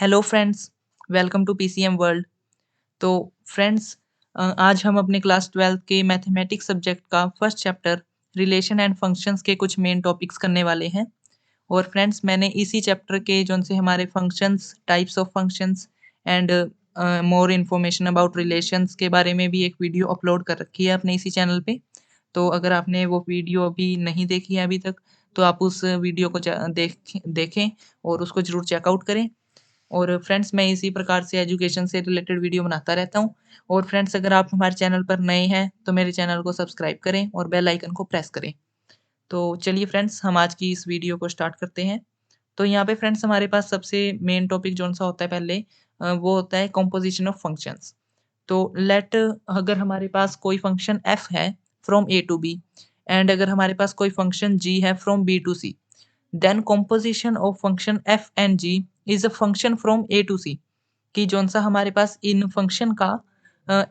Hello friends, welcome to PCM world. तो friends आज हम अपने क्लास 12th के मैथमेटिक्स सब्जेक्ट का first chapter relation and functions के कुछ मेन टॉपिक्स करने वाले हैं। और फ्रेंड्स मैंने इसी चैप्टर के जोन से हमारे functions, types of functions and more information about relations के बारे में भी एक वीडियो अपलोड कर रखी है अपने इसी चैनल पे। तो अगर आपने वो वीडियो अभी नहीं देखी है अभी तक, तो आप उस वीडियो को देखें और उसको ज़रूर चेकआउट करें। और फ्रेंड्स मैं इसी प्रकार से एजुकेशन से रिलेटेड वीडियो बनाता रहता हूँ। और फ्रेंड्स अगर आप हमारे चैनल पर नए हैं तो मेरे चैनल को सब्सक्राइब करें और बेल आइकन को प्रेस करें। तो चलिए फ्रेंड्स हम आज की इस वीडियो को स्टार्ट करते हैं। तो यहाँ पे फ्रेंड्स हमारे पास सबसे मेन टॉपिक जौन सा होता है पहले वो होता है कॉम्पोजिशन ऑफ फंक्शंस। तो लेट अगर हमारे पास कोई फंक्शन एफ है from A to B and अगर हमारे पास कोई फंक्शन जी है from B to C, then composition of function f and g is a function from a to c। कि जौन सा हमारे पास इन फंक्शन का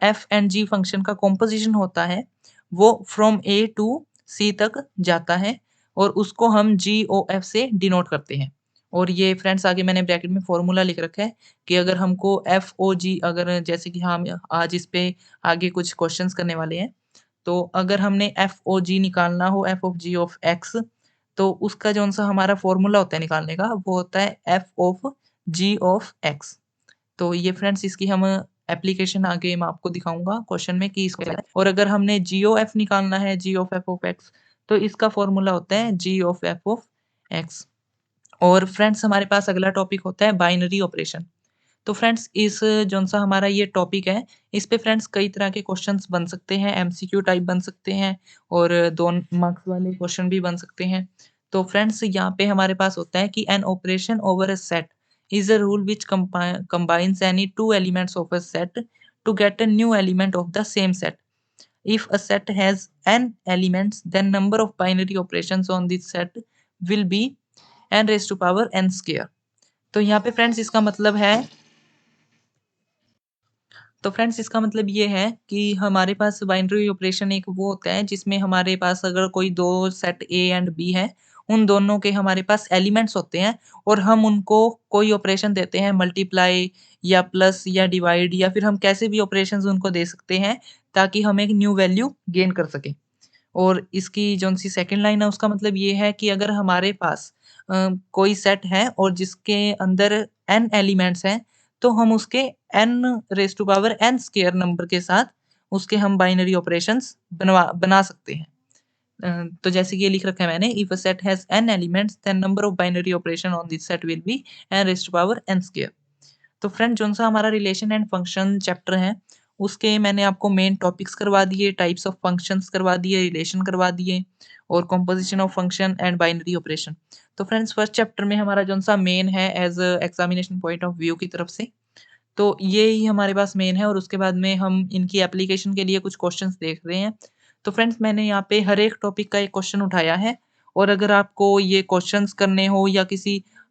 एफ एंड जी फंक्शन का कॉम्पोजिशन होता है वो फ्रॉम ए टू सी तक जाता है और उसको हम जी ओ एफ से डिनोट करते हैं। और ये फ्रेंड्स आगे मैंने ब्रैकेट में फॉर्मूला लिख रखा है कि अगर हमको एफ ओ जी, अगर जैसे कि हम आज इस पे आगे कुछ क्वेश्चंस करने वाले हैं, तो अगर हमने एफ ओ जी निकालना हो, F of G of X, तो उसका जौन-सा हमारा फ़ॉर्मूला होता है निकालने का, वो होता है F of G of X. तो ये फ्रेंड्स इसकी हम एप्लीकेशन आगे मैं आपको दिखाऊँगा क्वेश्चन में कि इसको और अगर हमने जी ओ एफ निकालना है, जी ऑफ एफ ऑफ एक्स, तो इसका फ़ॉर्मूला होता है जी ऑफ एफ ऑफ एक्स। और फ्रेंड्स हमारे पास अगला टॉपिक होता है बाइनरी ऑपरेशन। तो फ्रेंड्स इस जौन-सा हमारा ये टॉपिक है, इस पे फ्रेंड्स कई तरह के क्वेश्चंस बन सकते हैं, एमसीक्यू टाइप बन सकते हैं और 2 मार्क्स वाले क्वेश्चन भी बन सकते हैं। तो फ्रेंड्स यहाँ पे हमारे पास होता है कि an operation over a set is a rule which combines any 2 elements of a set to get a new element of the same set. If a set has n elements, then number of binary operations on this set will be n raised to power n square। तो यहाँ पे friends इसका मतलब है, तो friends इसका मतलब ये है कि हमारे पास बाइनरी ऑपरेशन एक वो होता है जिसमें हमारे पास अगर कोई 2 सेट ए एंड बी है, उन दोनों के हमारे पास एलिमेंट्स होते हैं और हम उनको कोई ऑपरेशन देते हैं, मल्टीप्लाई या प्लस या डिवाइड या फिर हम कैसे भी ऑपरेशंस उनको दे सकते हैं ताकि हम एक न्यू वैल्यू गेन कर सकें। और इसकी जौन-सी सेकंड लाइन है उसका मतलब ये है कि अगर हमारे पास कोई सेट है और जिसके अंदर n एलिमेंट्स हैं, तो हम उसके n raise to power n square number के साथ उसके हम बाइनरी ऑपरेशंस बना सकते हैं। तो जैसे कि ये लिख रखा है मैंने, if a set has n elements then number of binary operation on this set will be n raise to power n square. तो फ्रेंड जौन-सा हमारा रिलेशन एंड फंक्शन चैप्टर है, उसके मैंने आपको मेन टॉपिक्स करवा दिए, टाइप्स ऑफ फंक्शंस करवा दिए, रिलेशन करवा दिए और composition of function and binary operation. तो फ्रेंड्स फर्स्ट चैप्टर में हमारा जौन-सा मेन है as a examination point of view की तरफ से, तो ये ही हमारे पास मेन है और उसके बाद में हम इनकी एप्लीकेशन के लिए कुछ क्वेश्चंस देख रहे हैं। तो फ्रेंड्स मैंने यहाँ पे हर एक टॉपिक का एक क्वेश्चन उठाया है और अगर आपको ये क्वेश्चंस करने हो या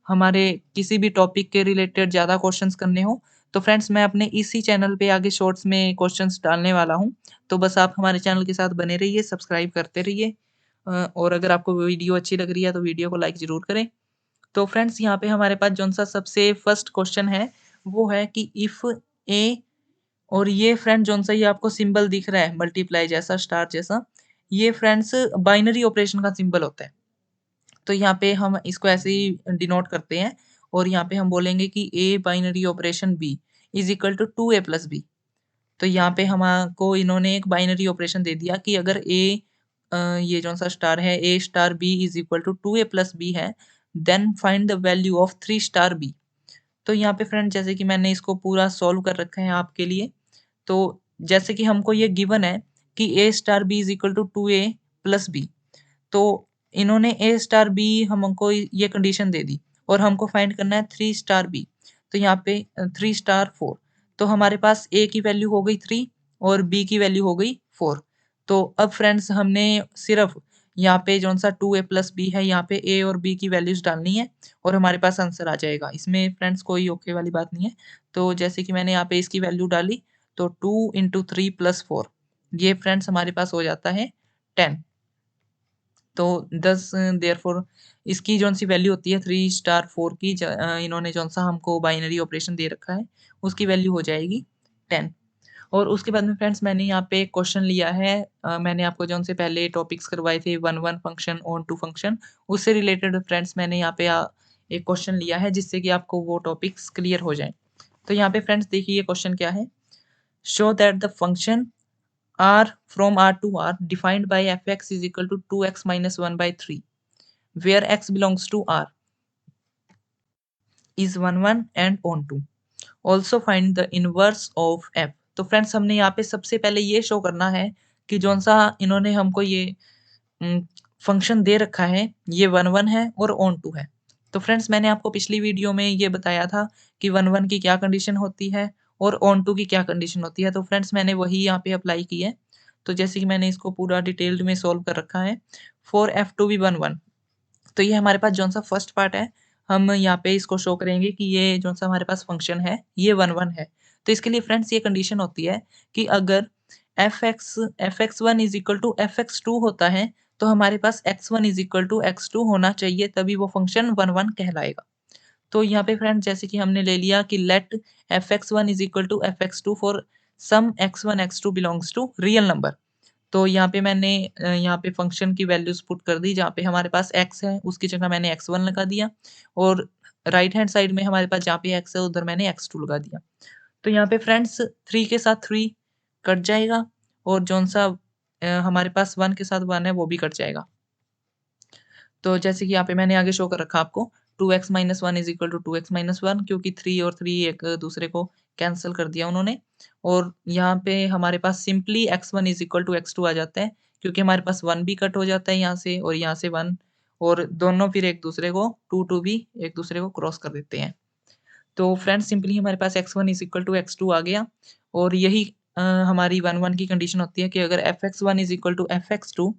हमारे किसी भी टॉपिक के रिलेटेड ज़्यादा क्वेश्चंस करने हो, तो फ्रेंड्स मैं अपने इसी चैनल पे आगे शॉर्ट्स में क्वेश्चंस डालने वाला हूँ। तो बस आप हमारे चैनल के साथ बने रहिए, सब्सक्राइब करते रहिए और अगर आपको वीडियो अच्छी लग रही है तो वीडियो को लाइक ज़रूर करें। तो फ्रेंड्स यहाँ पे हमारे पास जौन-सा सबसे फर्स्ट क्वेश्चन है, वो है कि इफ ए, और ये फ्रेंड जौन-सा ये आपको सिंबल दिख रहा है मल्टीप्लाई जैसा, स्टार जैसा, ये फ्रेंड्स बाइनरी ऑपरेशन का सिंबल होता है। तो यहाँ पे हम इसको ऐसे ही डिनोट करते हैं और यहाँ पे हम बोलेंगे कि A binary operation B is equal to 2a plus B. तो यहाँ पे हमको इन्होंने एक बाइनरी ऑपरेशन दे दिया कि अगर ये जौन-सा स्टार है A star B is equal to 2a plus B है, then find the value of 3 star B. तो यहाँ पे फ्रेंड जैसे कि मैंने इसको पूरा सॉल्व कर रखा है आपके लिए। तो जैसे कि हमको ये गिवन है कि A star B is equal to 2a plus B. तो इन्होंने ए स्टार बी हमको ये कंडीशन दे दी और हमको फाइंड करना है 3 स्टार बी। तो यहाँ पे 3 स्टार 4, तो हमारे पास ए की वैल्यू हो गई 3 और बी की वैल्यू हो गई 4। तो अब फ्रेंड्स हमने सिर्फ यहाँ पे जौन-सा 2a प्लस बी है, यहाँ पे ए और बी की वैल्यूज़ डालनी है और हमारे पास आंसर आ जाएगा। इसमें फ्रेंड्स कोई ओके वाली बात नहीं है। तो जैसे कि मैंने यहाँ पे इसकी वैल्यू डाली, तो 2 इंटू 3 प्लस 4, ये फ्रेंड्स हमारे पास हो जाता है 10। तो 10 देयरफॉर इसकी जौन-सी वैल्यू होती है 3 स्टार 4 की इन्होंने जौन-सा हमको बाइनरी ऑपरेशन दे रखा है, उसकी वैल्यू हो जाएगी 10। और उसके बाद में फ्रेंड्स मैंने यहाँ पे एक क्वेश्चन लिया है मैंने आपको जौन से पहले टॉपिक्स करवाए थे 1-1 फंक्शन, ऑन-टू फंक्शन, उससे रिलेटेड फ्रेंड्स मैंने यहाँ पे एक क्वेश्चन लिया है जिससे कि आपको वो टॉपिक्स क्लियर हो जाएँ। तो यहाँ पे फ्रेंड्स देखिए ये क्वेश्चन क्या है? Show that the function r from r to r defined by fx is equal to 2x minus 1 by 3 where x belongs to r is 1 1 and on 2 also find the inverse of f। तो friends हमने यहाँ पे सबसे पहले ये show करना है कि जौन सा इन्होंने हमको ये फंक्शन दे रखा है ये 1 1 है और ऑन 2 है। तो फ्रेंड्स मैंने आपको पिछली वीडियो में ये बताया था कि 1 1 की क्या कंडीशन होती है और ऑन 2 की क्या कंडीशन होती है। तो फ्रेंड्स मैंने वही यहाँ पे अप्लाई की है। तो जैसे कि मैंने इसको पूरा डिटेल्ड में सॉल्व कर रखा है। फॉर एफ टू बी 1 1 तो ये हमारे पास जौन सा फर्स्ट पार्ट है, हम यहाँ पे इसको शो करेंगे कि ये जौन सा हमारे पास फंक्शन है, ये 1 1 है। तो इसके लिए फ्रेंड्स ये कंडीशन होती है कि अगर fx1 is equal to fx2 होता है, तो हमारे पास x1 is equal to x2 होना चाहिए, तभी वो फंक्शन 1 1 कहलाएगा। तो यहाँ पे फ्रेंड्स जैसे कि हमने ले लिया कि let fx1 is equal to fx2 for some x1 x2 belongs to real number. तो यहाँ पे मैंने यहाँ पे फ़ंक्शन की वैल्यूज़ पुट कर दी, जहाँ पे हमारे पास x है, उसकी जगह मैंने x1 लगा दिया और राइट हैंड साइड में हमारे पास जहाँ पे x है, उधर मैंने x2 लगा दिया। तो यहाँ पे फ्रेंड्स 3 के साथ 3 कट जाएगा और जौन-सा हमारे पास 1 के साथ 1 है, वो भी कट जाएगा। तो जैसे कि यहाँ पे मैंने आगे शो कर रखा आपको 2x minus 1 is equal to 2x minus 1 क्योंकि 3 और 3 एक दूसरे को कैंसल कर दिया उन्होंने और यहाँ पे हमारे पास simply x1 is equal to x2 आ जाता है क्योंकि हमारे पास 1 भी कट हो जाता है यहाँ से और यहाँ से 1 और दोनों फिर एक दूसरे को 2 भी एक दूसरे को क्रॉस कर देते हैं। तो फ्रेंड्स सिंपली हमारे पास x1 is equal to x2 आ गया और यही हमारी 1 1 की कंडीशन होती है कि अगर fx1 is equal to fx2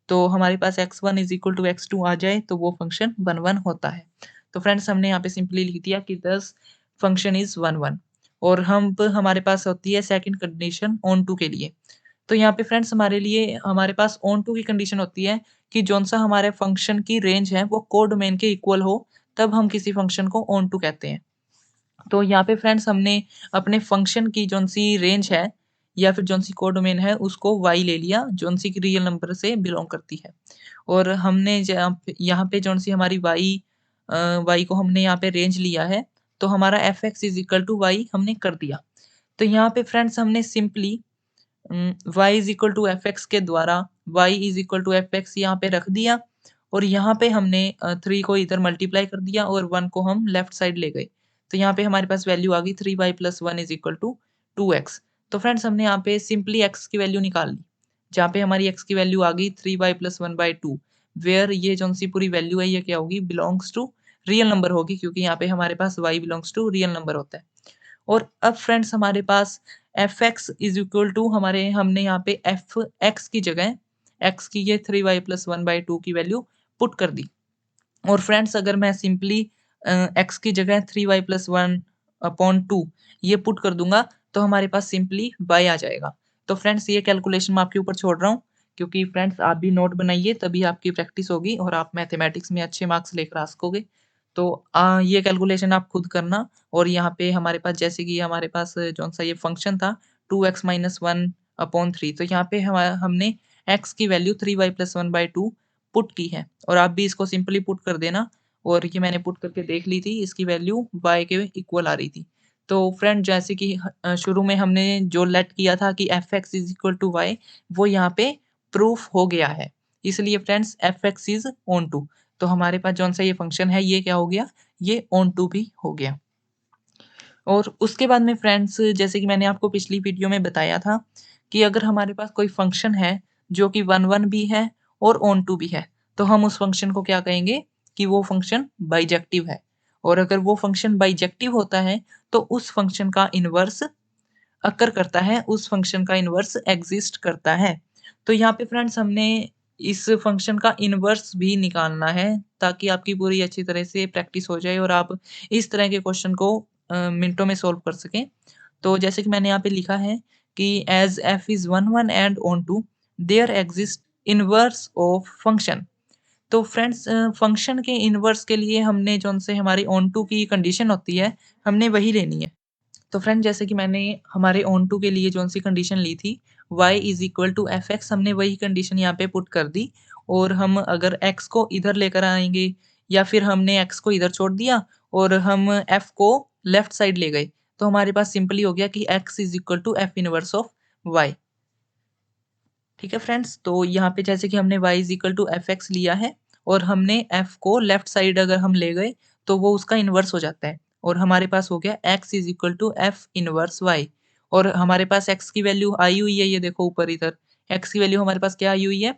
तो हमारे पास x1 is equal to x2 आ जाए तो वो फंक्शन 1 1 होता है। तो फ्रेंड्स हमने यहाँ पे सिंपली लिख दिया कि दस फंक्शन इज़ 1 1 और हमारे पास होती है सेकंड कंडीशन ऑन टू के लिए। तो यहाँ पे फ्रेंड्स हमारे पास ऑन टू की कंडीशन होती है कि जौन-सा हमारे फंक्शन की रेंज है वो कोडोमेन के इक्वल हो, तब हम किसी फंक्शन को ऑन टू कहते हैं। तो यहाँ पे फ्रेंड्स हमने अपने फंक्शन की जौन-सी रेंज है या फिर जौन-सी कोडोमेन है उसको y ले लिया, जौन-सी की रियल नंबर से बिलॉन्ग करती है। और हमने यहाँ पे जौन-सी हमारी y को हमने यहाँ पे रेंज लिया है, तो हमारा fx is equal to y हमने कर दिया। तो यहाँ पे फ्रेंड्स हमने simply y is equal to fx के द्वारा y is equal to fx यहाँ पे रख दिया और यहाँ पे हमने 3 को इधर मल्टीप्लाई कर दिया और 1 को हम लेफ्ट साइड ले गए। तो यहाँ पे हमारे पास वैल्यू आ गई 3y plus 1 is equal to 2x। तो फ्रेंड्स हमने यहाँ पे सिंपली x की वैल्यू निकाल ली। जहाँ पे हमारी x की वैल्यू आ गई 3y प्लस 1 बाय 2 वेयर ये जौन-सी पूरी वैल्यू है ये क्या होगी बिलॉन्ग्स टू रियल नंबर होगी क्योंकि यहाँ पे हमारे पास y belongs to real number होता है। और अब फ्रेंड्स हमारे पास fx इज़ इक्वल टू हमने यहाँ पे fx की जगह x की ये 3y प्लस 1 बाय 2 की वैल्यू पुट कर दी। और फ्रेंड्स अगर मैं सिंपली x की जगह 3y प्लस 1 अपॉन 2 ये पुट कर दूँगा, तो हमारे पास सिंपली y आ जाएगा। तो फ्रेंड्स ये कैलकुलेशन मैं आपके ऊपर छोड़ रहा हूँ, क्योंकि फ्रेंड्स आप भी नोट बनाइए तभी आपकी प्रैक्टिस होगी और आप मैथमेटिक्स में अच्छे मार्क्स लेकर आ सकोगे। तो ये कैलकुलेशन आप खुद करना और यहाँ पे हमारे पास जैसे कि हमारे पास जौन-सा ये फंक्शन था 2x माइनस 1 अपॉन 3 तो यहाँ पे हमने x की value 3y plus 1 bye 2 put की है और आप भी इसको सिंपली पुट कर देना और ये मैंने पुट करके देख ली थी, इसकी वैल्यू y के इक्वल आ रही थी। तो फ्रेंड जैसे कि शुरू में हमने जो लेट किया था कि fx is equal to y वो यहाँ पे प्रूफ हो गया है। इसलिए friends fx is onto तो हमारे पास जौन-सा ये फंक्शन है ये क्या हो गया? ये ऑन टू भी हो गया। और उसके बाद में फ्रेंड्स जैसे कि मैंने आपको पिछली वीडियो में बताया था कि अगर हमारे पास कोई फंक्शन है जो कि 1 1 भी है और ऑन टू भी है, तो हम उस फंक्शन को क्या कहेंगे कि वो फंक्शन बाइजेक्टिव है। और अगर वो फंक्शन बाइजेक्टिव होता है, तो उस फंक्शन का इन्वर्स अकर करता है, उस फंक्शन का इन्वर्स एग्ज़िस्ट करता है। तो यहाँ पे फ्रेंड्स हमने इस फंक्शन का इन्वर्स भी निकालना है, ताकि आपकी पूरी अच्छी तरह से प्रैक्टिस हो जाए और आप इस तरह के क्वेश्चन को मिनटों में सॉल्व कर सकें। तो जैसे कि मैंने यहाँ पे लिखा है कि as f is 1 1 and onto there exist inverse of function तो फ्रेंड्स फंक्शन के इनवर्स के लिए हमने जौन से हमारी ऑन टू की कंडीशन होती है, हमने वही लेनी है। तो फ्रेंड जैसे कि मैंने हमारे ऑन टू के लिए जौन-सी कंडीशन ली थी y is equal to fx हमने वही कंडीशन यहाँ पे पुट कर दी और हम अगर x को इधर लेकर आएँगे या फिर हमने x को इधर छोड़ दिया और हम f को लेफ्ट साइड ले गए, तो हमारे पास सिंपली हो गया कि x is equal to f inverse of y। ठीक है फ्रेंड्स, तो यहाँ पे जैसे कि हमने y is equal to fx लिया है और हमने f को लेफ्ट साइड अगर हम ले गए, तो वो उसका इनवर्स हो जाता है और हमारे पास हो गया x is equal to f inverse y और हमारे पास x की वैल्यू आई हुई है, ये देखो ऊपर इधर, x की वैल्यू हमारे पास क्या आई हुई है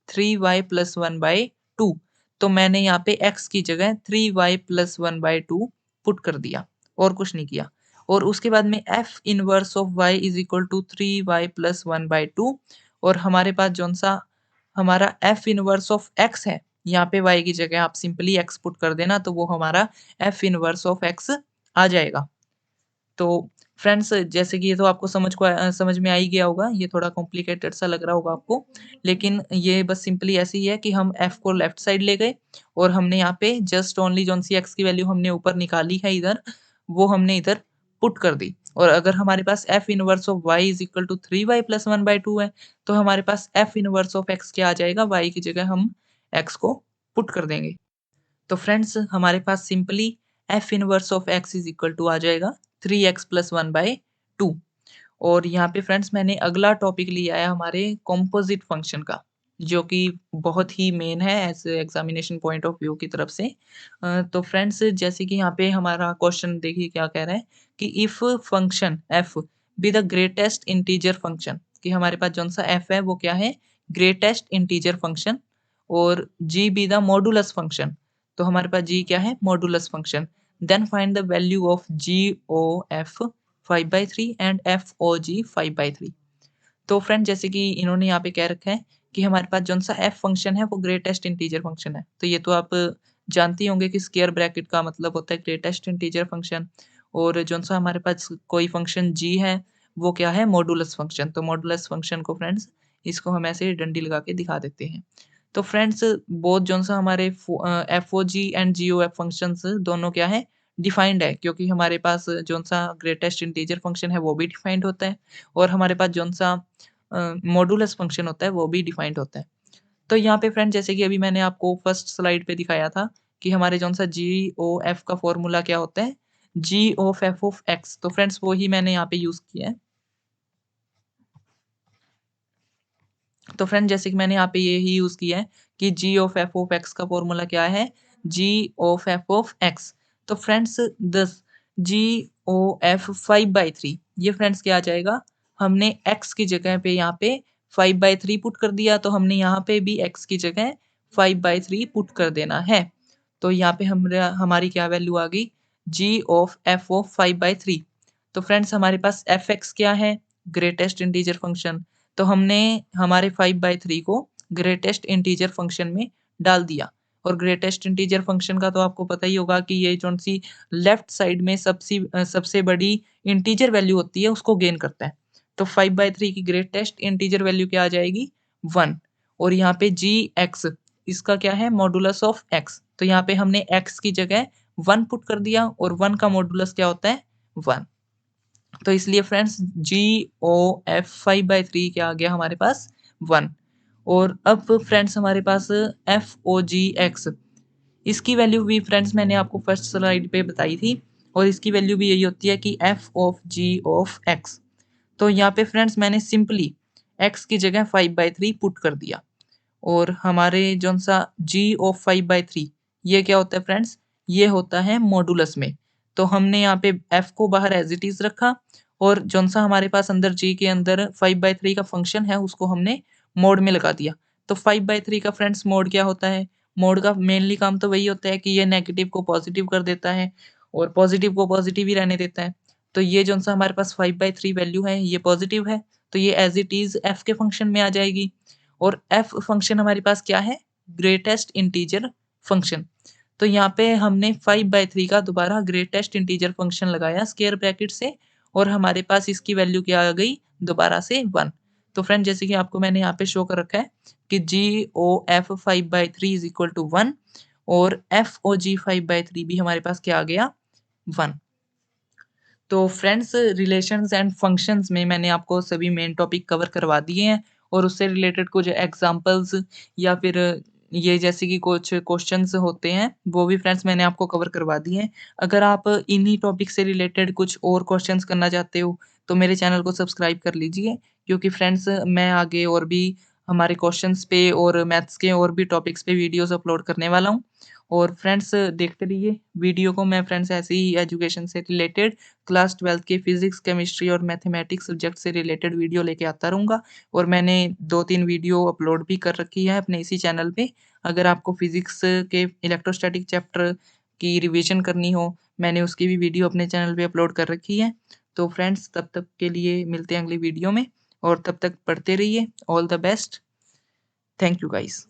3y प्लस 1/2। तो मैंने यहाँ पे x की जगह 3y प्लस 1/2 पुट कर दिया और कुछ नहीं किया और उसके बाद में f inverse of y is equal to 3y plus 1/2 और हमारे पास जौन-सा हमारा f इनवर्स ऑफ x है, यहाँ पे y की जगह आप सिंपली x पुट कर देना तो वो हमारा f इनवर्स ऑफ x आ जाएगा। तो फ्रेंड्स जैसे कि ये तो आपको समझ में आ ही गया होगा, ये थोड़ा कॉम्प्लिकेटेड सा लग रहा होगा आपको, लेकिन ये बस सिंपली ऐसे ही है कि हम f को लेफ्ट साइड ले गए और हमने यहाँ पे जस्ट ओनली जौन-सी x की वैल्यू हमने ऊपर निकाली है इधर, वो हमने इधर पुट कर दी और अगर हमारे पास f inverse of y is equal to 3y plus 1/2 है, तो हमारे पास f इनवर्स ऑफ x क्या आ जाएगा, y की जगह हम x को पुट कर देंगे। तो फ्रेंड्स हमारे पास simply f inverse of x is equal to आ जाएगा 3x प्लस 1/2 और यहाँ पे फ्रेंड्स मैंने अगला टॉपिक लिया है हमारे कंपोजिट फंक्शन का, जो कि बहुत ही मेन है as examination point of view की तरफ से। तो फ्रेंड्स जैसे कि यहाँ पे हमारा क्वेश्चन देखिए क्या कह रहा है कि if function f be the greatest integer function कि हमारे पास जौन-सा f है वो क्या है ग्रेटेस्ट इंटीजर फंक्शन और g be the modulus function. तो हमारे पास g क्या है modulus function. Then find the value of g(of) 5/3 and f(og) 5/3। तो फ्रेंड जैसे कि इन्होंने यहाँ पे कह रखा है कि हमारे पास जौन-सा f फंक्शन है वो ग्रेटेस्ट इंटीजर फंक्शन है। तो ये तो आप जानते ही होंगे कि स्क्वायर ब्रैकेट का मतलब होता है ग्रेटेस्ट इंटीजर फंक्शन और जौन-सा हमारे पास कोई फंक्शन g है वो क्या है मॉडुलस फंक्शन। तो मॉडुलस फंक्शन को फ्रेंड्स इसको हम ऐसे डंडी लगा के दिखा देते हैं। तो फ्रेंड्स बोथ जौन-सा हमारे FOG एंड GOF फंक्शंस दोनों क्या है डिफाइंड है क्योंकि हमारे पास जौन-सा ग्रेटेस्ट इंटीजर फंक्शन है वो भी डिफाइंड होता है और हमारे पास जौन-सा मॉडुलस फंक्शन होता है वो भी डिफाइंड होता है। तो यहाँ पे फ्रेंड जैसे कि अभी मैंने आपको फर्स्ट स्लाइड पे दिखाया था कि हमारे जौन-सा GOF का फ़ॉर्मूला क्या होता है G of F of X। तो फ्रेंड्स वो ही मैंने यहाँ पे यूज़ किया है। तो फ्रेंड जैसे कि मैंने यहाँ पे यही यूज़ किया है कि g of f of x का फ़ॉर्मूला क्या है g of f of x। तो फ्रेंड्स दस g ओ f 5/3 ये फ्रेंड्स क्या आ जाएगा हमने x की जगह पे यहाँ पे 5/3 पुट कर दिया तो हमने यहाँ पे भी x की जगह 5/3 पुट कर देना है। तो यहाँ पे हमारी क्या वैल्यू आ गई g ऑफ f ऑफ 5/3। तो फ्रेंड्स हमारे पास fx क्या है ग्रेटेस्ट इंटीजर फंक्शन। तो हमने हमारे 5/3 को ग्रेटेस्ट इंटीजर फंक्शन में डाल दिया और ग्रेटेस्ट इंटीजर फंक्शन का तो आपको पता ही होगा कि ये कौन-सी लेफ्ट साइड में सबसे बड़ी इंटीजर वैल्यू होती है उसको गेन करता है। तो 5/3 की ग्रेटेस्ट इंटीजर वैल्यू क्या आ जाएगी 1 और यहाँ पे gx इसका क्या है मॉडुलस ऑफ x। तो यहाँ पे हमने x की जगह 1 पुट कर दिया और 1 का मॉडुलस क्या होता है 1। तो इसलिए फ्रेंड्स GOF 5/3 क्या आ गया हमारे पास 1 और अब फ्रेंड्स हमारे पास FOGX इसकी वैल्यू भी फ्रेंड्स मैंने आपको फर्स्ट स्लाइड पे बताई थी और इसकी वैल्यू भी यही होती है कि F of G of X। तो यहाँ पे फ्रेंड्स मैंने सिंपली x की जगह 5/3 पुट कर दिया और हमारे जौन-सा g ऑफ 5/3 ये क्या होता है फ्रेंड्स? ये होता है मॉडुलस में। तो हमने यहाँ पे f को बाहर एज़ इट इज़ रखा और जौन-सा हमारे पास अंदर g के अंदर 5/3 का फंक्शन है उसको हमने मॉड में लगा दिया। तो 5/3 का फ्रेंड्स मॉड क्या होता है? मॉड का मेनली काम तो वही होता है कि ये नेगेटिव को पॉजिटिव कर देता है और पॉजिटिव को पॉजिटिव ही रहने देता है। तो ये जौन-सा हमारे पास 5/3 वैल्यू है ये पॉजिटिव है, तो ये एज़ इट इज़ f के फंक्शन में आ जाएगी। और f फंक्शन हमारे पास क्या है ग्रेटेस्ट इंटीजर फंक्शन। तो यहाँ पे हमने 5/3 का दोबारा ग्रेटेस्ट इंटीजर फंक्शन लगाया स्क्वायर ब्रैकेट से और हमारे पास इसकी वैल्यू क्या आ गई दोबारा से 1। तो फ्रेंड जैसे कि आपको मैंने यहाँ पे शो कर रखा है कि GOF 5/3 इज़ इक्वल टू 1 और FOG 5/3 भी हमारे पास क्या आ गया 1। तो फ्रेंड्स रिलेशंस एंड फंक्शंस में मैंने आपको सभी मेन टॉपिक कवर करवा दिए हैं और उससे रिलेटेड कुछ एग्जांपल्स या फिर ये जैसे कि कुछ क्वेश्चंस होते हैं वो भी फ्रेंड्स मैंने आपको कवर करवा दिए हैं। अगर आप इन्हीं टॉपिक से रिलेटेड कुछ और क्वेश्चंस करना चाहते हो तो मेरे चैनल को सब्सक्राइब कर लीजिए क्योंकि फ्रेंड्स मैं आगे और भी हमारे क्वेश्चंस पे और मैथ्स के और भी टॉपिक्स पे वीडियोस अपलोड करने वाला हूँ। और फ्रेंड्स देखते रहिए वीडियो को। मैं फ्रेंड्स ऐसे ही एजुकेशन से रिलेटेड क्लास 12th के फिज़िक्स, केमिस्ट्री और मैथमेटिक्स सब्जेक्ट से रिलेटेड वीडियो लेके आता रहूँगा और मैंने 2-3 वीडियो अपलोड भी कर रखी है अपने इसी चैनल पे। अगर आपको फिज़िक्स के इलेक्ट्रोस्टैटिक चैप्टर की रिवीजन करनी हो, मैंने उसकी भी वीडियो अपने चैनल पे अपलोड कर रखी है। तो फ्रेंड्स तब तक के लिए मिलते हैं अगली वीडियो में और तब तक पढ़ते रहिए। All the best. Thank you guys.